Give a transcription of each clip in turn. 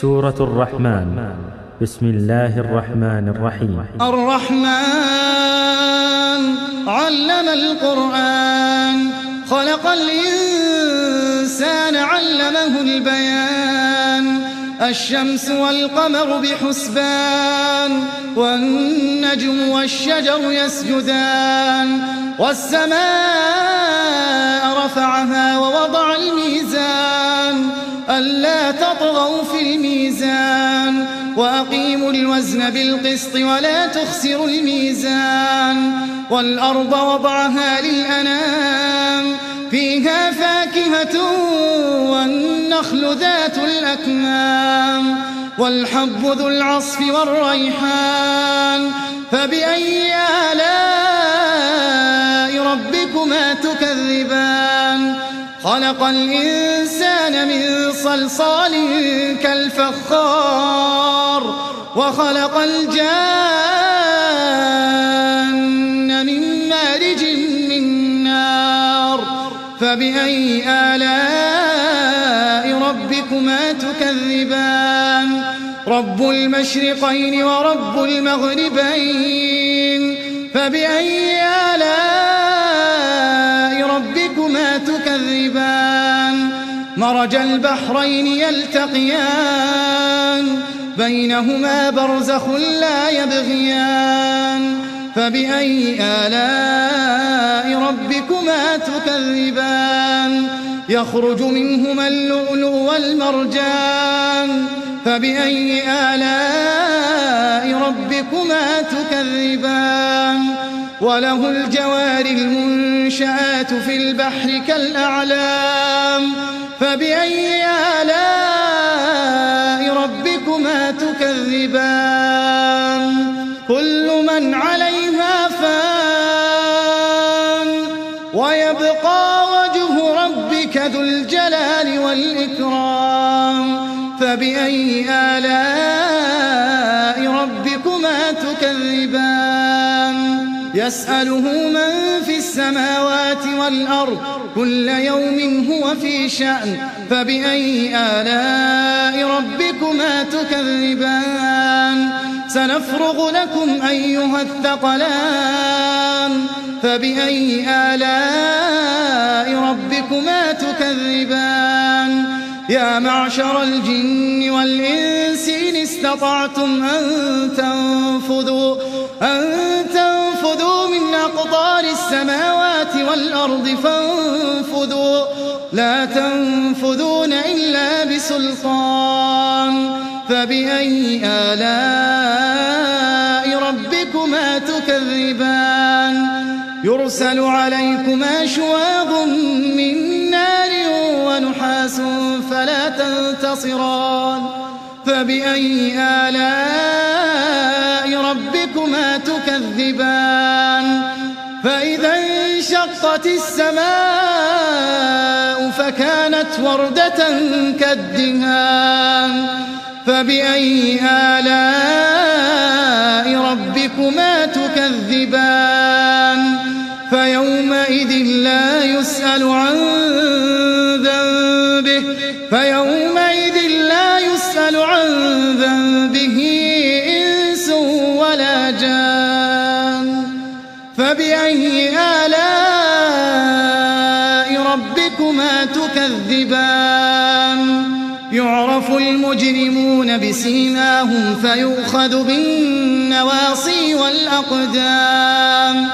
سورة الرحمن. بسم الله الرحمن الرحيم. الرحمن علم القرآن، خلق الإنسان علمه البيان. الشمس والقمر بحسبان، والنجم والشجر يسجدان. والسماء رفعها ووضع الميزان، ألا تطغوا في الميزان. وأقيموا الوزن بالقسط ولا تخسروا الميزان. والأرض وضعها للأنام، فيها فاكهة والنخل ذات الأكمام، والحب ذو العصف والريحان. فبأي آلاء ربكما تكذبان؟ خلق الإنسان من صلصال كالفخار، وخلق الجان من مارج من نار. فبأي آلاء ربكما تكذبان؟ رب المشرقين ورب المغربين. فبأي آلاء ربكما تكذبان؟ مرج البحرين يلتقيان، بينهما برزخ لا يبغيان. فبأي آلاء ربكما تكذبان؟ يخرج منهما اللؤلؤ والمرجان. فبأي آلاء ربكما تكذبان؟ وله الجوار المنشآت في البحر كالأعلام. فبأي آلاء ربكما تكذبان؟ كل من عليها فان، ويبقى وجه ربك ذو الجلال والإكرام. فبأي آلاء ربكما تكذبان؟ يسأله من في السماوات والأرض، كل يوم هو في شأن. فبأي آلاء ربكما تكذبان؟ سنفرغ لكم أيها الثقلان. فبأي آلاء ربكما تكذبان؟ يا معشر الجن والإنس إن استطعتم أن تنفذوا من أقطار السماوات والأرض فانفذوا، لا تنفذون إلا بسلطان. فبأي آلاء ربكما تكذبان؟ يرسل عليكما شواظ من نار ونحاس فلا تنتصران. فبأي آلاء ربكما تكذبان؟ فإذا انشقت السماء فكانت وردة كالدهان. فبأي آلاء ربكما تكذبان؟ فيومئذ لا يسأل عن ذنبه إنس ولا جان. فبأي آلاء ربكما تكذبان؟ يعرف المجرمون بسيماهم فيؤخذ بالنواصي والأقدام.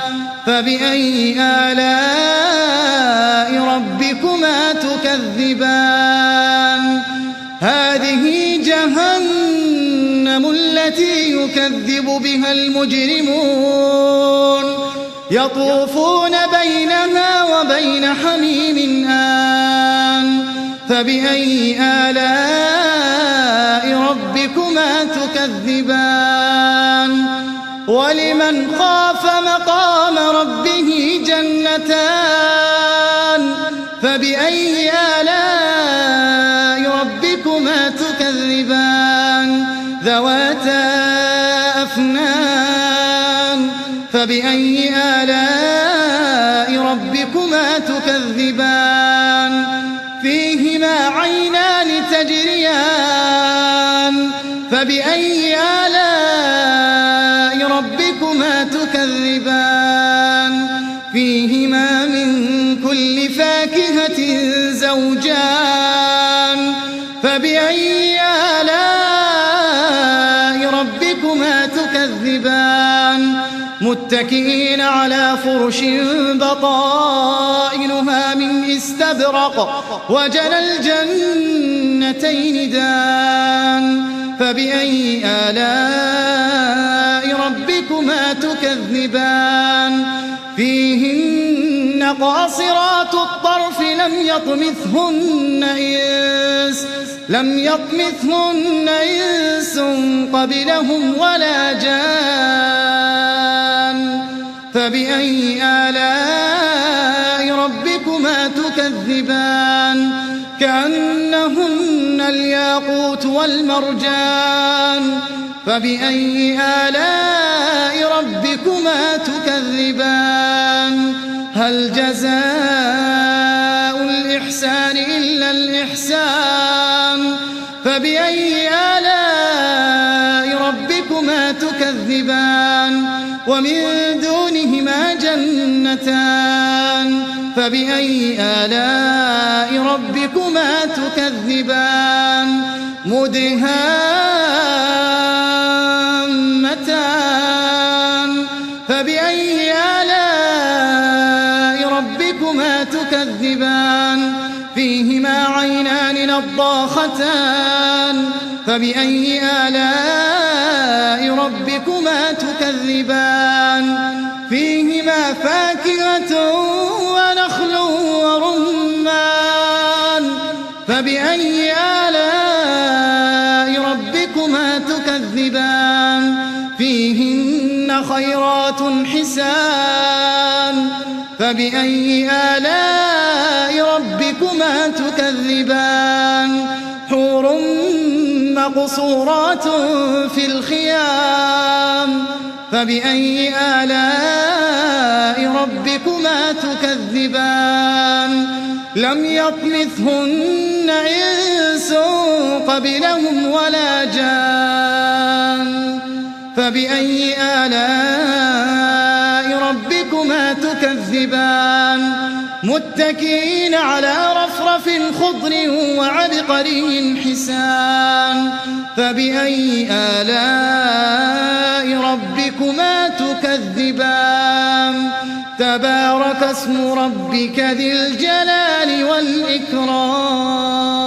فبأي آلاء ربكما تكذبان؟ هذه جهنم التي يكذب بها المجرمون، يطوفون بينها وبين حميم آن. فبأي آلاء ربكما تكذبان؟ ولمن خاف مقام ربه جنتان. فبأي آلاء ربكما تكذبان؟ ذواتا أفنان. فبأي آلاء ربكما تكذبان؟ فيهما عينان تجريان فبأي آلاء ربكما تكذبان فيهما من كل فاكهة زوجان فبأي آلاء ربكما تكذبان متكئين على فرش بطائنها من استبرق وجنى الجنتين دان فبأي آلاء ربكما تكذبان فيهن قاصرات الطرف لم يطمثهن إنس قبلهم ولا جان فبأي آلاء ربكما تكذبان كأنهن الياقوت والمرجان فبأي آلاء ربكما تكذبان هل جزاء الإحسان إلا الإحسان فبأي آلاء ربكما تكذبان ومن دونهما جنتان فبأي آلاء ربكما تكذبان مدهامتان فبأي آلاء ربكما تكذبان فيهما عينان نضاختان فبأي آلاء ربكما تكذبان فيهما فاكهة ونخل ورمان فبأي آلاء ربكما تكذبان فيهن خيرات حسان فبأي آلاء ربكما تكذبان حور مقصورات في الخيام فبأي آلاء ربكما تكذبان لم يطمثهن إنس قبلهم ولا جان فبأي آلاء ربكما تكذبان متكئين على رفرف خضر وعبقري حسان فبأي آلاء ربكما تكذبان تبارك اسم ربك ذي الجلال والإكرام